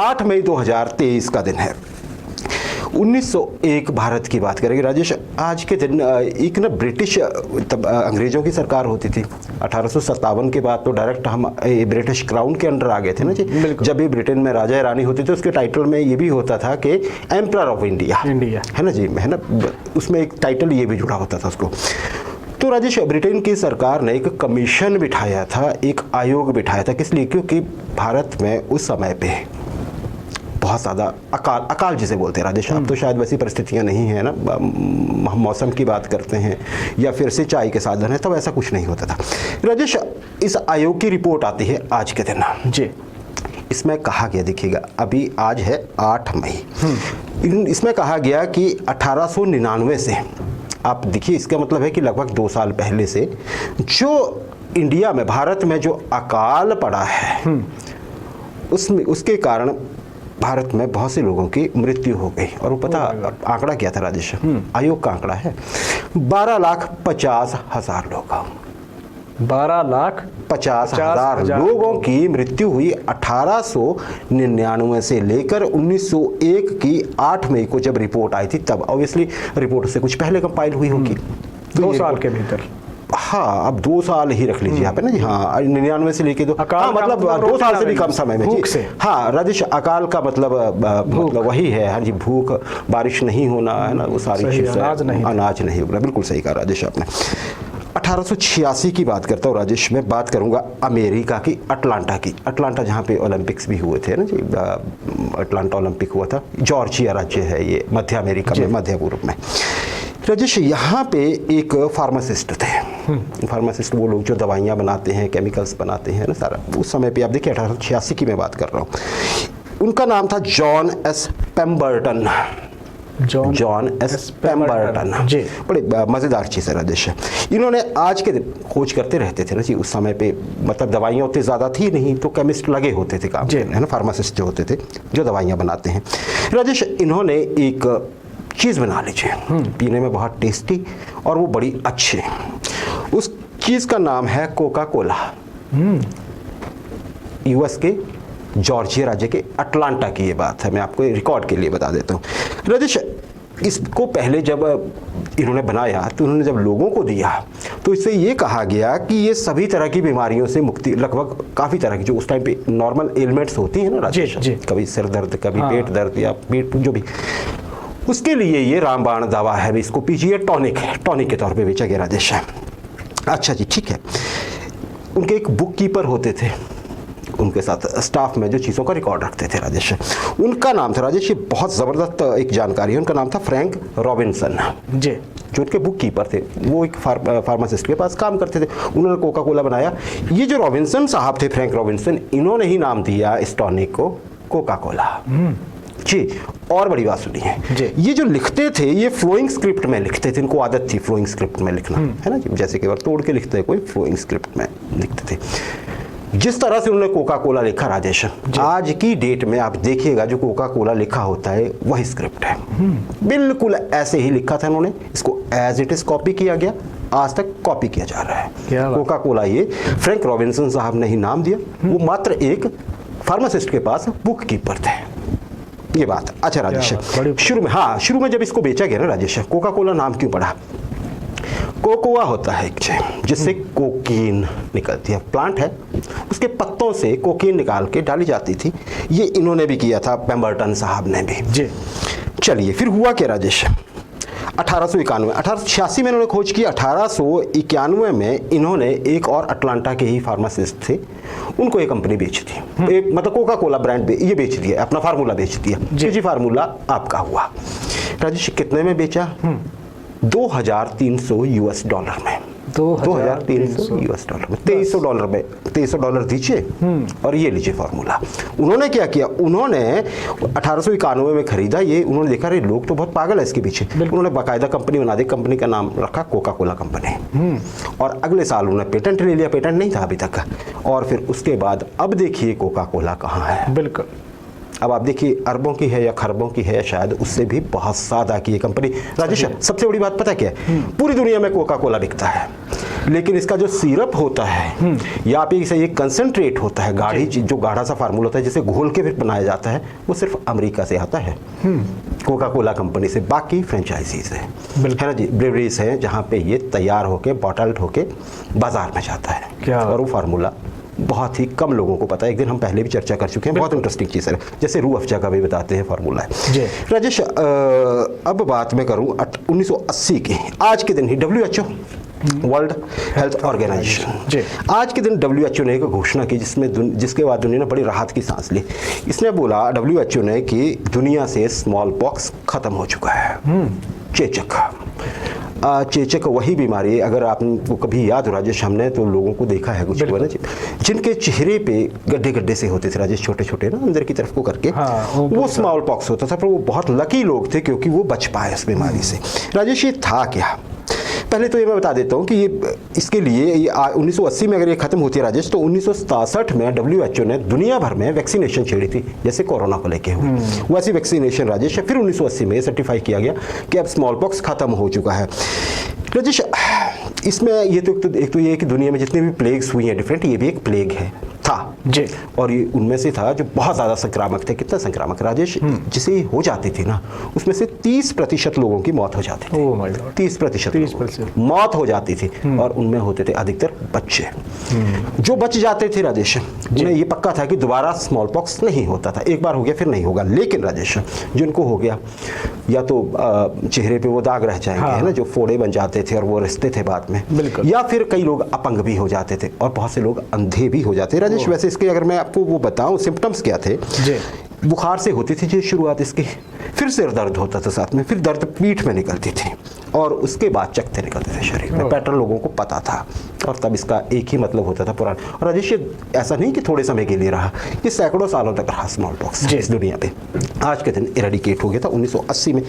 8 मई 2023 का दिन है। 1901 भारत की बात करेंगे राजेश। आज के दिन एक ना ब्रिटिश, तब अंग्रेजों की सरकार होती थी। 1857 के बाद तो डायरेक्ट हम ब्रिटिश क्राउन के अंडर आ गए थे ना जी। जब भी ब्रिटेन में राजा रानी होते थे उसके टाइटल में ये भी होता था कि एम्परर ऑफ इंडिया है ना जी, है ना, उसमें एक टाइटल ये भी जुड़ा होता था उसको। तो राजेश, ब्रिटेन की सरकार ने एक कमीशन बिठाया था, एक आयोग बिठाया था। किस लिए? क्योंकि भारत में उस समय पे बहुत ज़्यादा अकाल जिसे बोलते हैं राजेश, अब तो शायद वैसी परिस्थितियां नहीं है ना, हम मौसम की बात करते हैं या फिर सिंचाई के साधन है, तब ऐसा कुछ नहीं होता था राजेश। इस आयोग की रिपोर्ट आती है आज के दिन जी। इसमें कहा गया, देखिएगा अभी आज है 8 मई, इसमें कहा गया कि 1899 से, आप देखिए इसका मतलब है कि लगभग 2 साल पहले से जो इंडिया में, भारत में जो अकाल पड़ा है उसमें, उसके कारण भारत में बहुत से लोगों की मृत्यु हो गई। और वो पता आंकड़ा क्या था राजेश? आयोग का आंकड़ा है 12,50,000 लोग, 12,50,000 लोगों की मृत्यु हुई 1899 से लेकर 1901 की 8 मई को जब रिपोर्ट आई थी तब। ऑब्वियसली रिपोर्ट से कुछ पहले कंपाइल हुई होगी, 2 साल के भीतर। हाँ, अब 2 साल ही रख लीजिए यहाँ पे ना जी। हाँ, 99 से लेके हाँ, मतलब 2 साल से भी कम समय में जी। हाँ राजेश, अकाल का मतलब वही है, हाँ जी, भूख, बारिश नहीं होना, है ना, वो सारी चीज़ें, अनाज नहीं उगना। बिल्कुल सही कहा राजेश आपने। 1886 की बात करता हूँ राजेश, मैं बात करूँगा अमेरिका की, अटलांटा की। अटलांटा जहाँ पे ओलंपिक्स भी हुए थे ना जी, अटलांटा ओलंपिक हुआ था। जॉर्जिया राज्य है ये, मध्य अमेरिका में, मध्य पूर्व में राजेश। यहाँ पे एक फार्मासिस्ट थे। फार्मासिस्ट वो लोग जो दवाइयाँ बनाते हैं, केमिकल्स बनाते हैं ना सारा। उस समय पे आप देखिए 1886 की मैं बात कर रहा हूँ। उनका नाम था John S Pemberton. John S Pemberton ji. बड़े मज़ेदार चीज़ है राजेश। इन्होंने आज के दिन खोज करते रहते थे ना जी। उस समय पे मतलब दवाइयाँ उतनी ज़्यादा थी नहीं, तो केमिस्ट लगे होते थे काम करने, है ना, फार्मासिस्ट जो होते थे जो दवाइयाँ बनाते हैं राजेश। इन्होंने एक चीज़ बना लीजिए, पीने में बहुत टेस्टी और वो बड़ी अच्छी। उस चीज़ का नाम है कोका कोला। यूएस के जॉर्जिया राज्य के अटलांटा की ये बात है, मैं आपको रिकॉर्ड के लिए बता देता हूँ राजेश। इसको पहले जब इन्होंने बनाया तो उन्होंने जब लोगों को दिया तो इससे ये कहा गया कि ये सभी तरह की बीमारियों से मुक्ति, लगभग काफ़ी तरह की जो उस टाइम पे नॉर्मल एलिमेंट्स होती हैं ना राजेश, कभी सिर दर्द, कभी पेट दर्द या पेट जो भी, उसके लिए ये रामबाण दवा है। इसको पीजिए, टॉनिक है, टॉनिक के तौर पे बेचा गया राजेश। अच्छा जी, ठीक है। उनके एक बुक कीपर होते थे, उनके साथ स्टाफ में जो चीज़ों का रिकॉर्ड रखते थे राजेश। उनका नाम था राजेश, ये बहुत ज़बरदस्त एक जानकारी है, उनका नाम था फ्रैंक रॉबिन्सन जी। जो उनके बुक कीपर थे, वो एक फार्मासिस्ट के पास काम करते थे। उन्होंने कोका कोला बनाया। ये जो रॉबिन्सन साहब थे, फ्रैंक रॉबिन्सन, इन्होंने ही नाम दिया इस टॉनिक को कोका कोला जी। और बड़ी बात सुनी है, ये जो लिखते थे ये फ्लोइंग स्क्रिप्ट में लिखते थे। इनको आदत थी फ्लोइंग स्क्रिप्ट में लिखना, है ना जी। जैसे कि तोड़ के लिखते हैं कोई, फ्लोइंग स्क्रिप्ट में लिखते थे। जिस तरह से उन्होंने कोका कोला लिखा राजेश, आज की डेट में आप देखिएगा जो कोका कोला लिखा होता है वही स्क्रिप्ट है, बिल्कुल ऐसे ही लिखा था उन्होंने। इसको एज इट इज कॉपी किया गया, आज तक कॉपी किया जा रहा है। कोका कोला ये फ्रैंक रॉबिन्सन साहब ने ही नाम दिया। वो मात्र एक फार्मासिस्ट के पास बुक कीपर थे, ये बात। अच्छा राजेश, शुरू में जब इसको बेचा गया ना राजेश, कोका कोला नाम क्यों पड़ा? कोकोआ होता है जिससे कोकीन निकलती है, प्लांट है, उसके पत्तों से कोकीन निकाल के डाली जाती थी। ये इन्होंने भी किया था, पेम्बर्टन साहब ने भी जी। चलिए फिर हुआ क्या राजेश? 1886 में इन्होंने खोज की। 1891 में इन्होंने एक और अटलांटा के ही फार्मासिस्ट थे, उनको एक कंपनी बेच दी, एक मतलब कोका कोला ब्रांड ये बेच दिया, अपना फार्मूला बेच दिया जी। फार्मूला आपका हुआ राजेश। कितने में बेचा? 2,300 यूएस डॉलर में। 2,300 यूएस डॉलर में, $2300 में, $2300 दीजिए और ये लीजिए फार्मूला। उन्होंने क्या किया? उन्होंने 1891 में खरीदा ये। उन्होंने देखा अरे लोग तो बहुत पागल है इसके पीछे। उन्होंने बाकायदा कंपनी बना दी, कंपनी का नाम रखा कोका कोला कंपनी। और अगले साल उन्होंने पेटेंट ले लिया, पेटेंट नहीं था अभी तक। और फिर उसके बाद अब देखिए कोका कोला कहाँ है। बिल्कुल अब आप देखिए अरबों की है या खरबों की है या शायद उससे भी बहुत ज़्यादा की ये कंपनी। राजेश, सबसे बड़ी बात पता क्या है, पूरी दुनिया में कोका कोला बिकता है, लेकिन इसका जो सिरप होता है या आप इसे एक कंसंट्रेट होता है, गाढ़ी जो गाढ़ा सा फार्मूला होता है जिसे घोल के फिर बनाया जाता है, वो सिर्फ अमेरिका से आता है, कोका कोला कंपनी से। बाकी फ्रेंचाइजीज है ना जी, ब्रेवरीज है जहाँ पे ये तैयार होके बॉटल्ड होके बाजार में जाता है। और वो फार्मूला बहुत ही कम लोगों को पता है। एक दिन हम पहले भी चर्चा कर चुके हैं, बहुत इंटरेस्टिंग चीज़ है, जैसे रूह अफ़ज़ा का भी बताते हैं फार्मूला है। राजेश, अब बात मैं करूं 1980 की, आज के दिन ही WHO वर्ल्ड हेल्थ ऑर्गेनाइजेशन, आज के दिन WHO ने एक घोषणा की जिसके बाद दुनिया ने बड़ी राहत की सांस ली। इसने बोला WHO ने कि दुनिया से स्मॉल पॉक्स खत्म हो चुका है। चेचक वही बीमारी है, अगर आपको कभी याद हो राजेश, हमने तो लोगों को देखा है कुछ ना जिनके चेहरे पे गड्ढे गड्ढे से होते थे राजेश, छोटे छोटे ना अंदर की तरफ को करके, वो स्मॉल पॉक्स होता था। पर वो बहुत लकी लोग थे क्योंकि वो बच पाए इस बीमारी से। राजेश, ये था क्या? पहले तो ये मैं बता देता हूँ कि ये इसके लिए 1980 में अगर ये खत्म होती है राजेश, तो 1967 में WHO ने दुनिया भर में वैक्सीनेशन छेड़ी थी, जैसे कोरोना को लेके हुई वैसी वैक्सीनेशन राजेश। फिर 1980 में सर्टिफाई किया गया कि अब स्मॉल पॉक्स खत्म हो चुका है। राजेश, इसमें ये एक तो ये कि दुनिया में जितनी भी प्लेग्स हुई हैं डिफरेंट, ये भी एक प्लेग है था जी, और ये उनमें से था जो बहुत ज़्यादा संक्रामक थे। कितना संक्रामक राजेश, जिसे हो जाती थी ना, उसमें से 30% लोगों की मौत हो जाती थी। 30% मौत हो जाती थी, और उनमें होते थे अधिकतर बच्चे। जो बच जाते थे राजेश, उन्हें ये पक्का था कि दोबारा स्मॉल पॉक्स नहीं होता था, एक बार हो गया फिर नहीं होगा। लेकिन राजेश, जिनको हो गया, या तो चेहरे पे वो दाग रह जाएंगे, है ना, जो फोड़े बन जाते थे और वो रिश्ते थे बाद में, या फिर कई लोग अपंग भी हो जाते थे, और बहुत से लोग अंधे भी हो जाते राजेश। वैसे इसके अगर मैं आपको वो बताऊं सिम्टम्स क्या थे, बुखार से होती थी जी शुरुआत इसकी, फिर सिर दर्द होता था साथ में, फिर दर्द पीठ में निकलती थी, और उसके बाद चकते निकलते थे शरीर में। पैटर्न लोगों को पता था, और तब इसका एक ही मतलब होता था पुराना। और राजेश, ऐसा नहीं कि थोड़े समय के लिए रहा, ये सैकड़ों सालों तक रहा स्मॉल पॉक्स इस दुनिया पे। आज के दिन इरेडिकेट हो गया था 1980 में।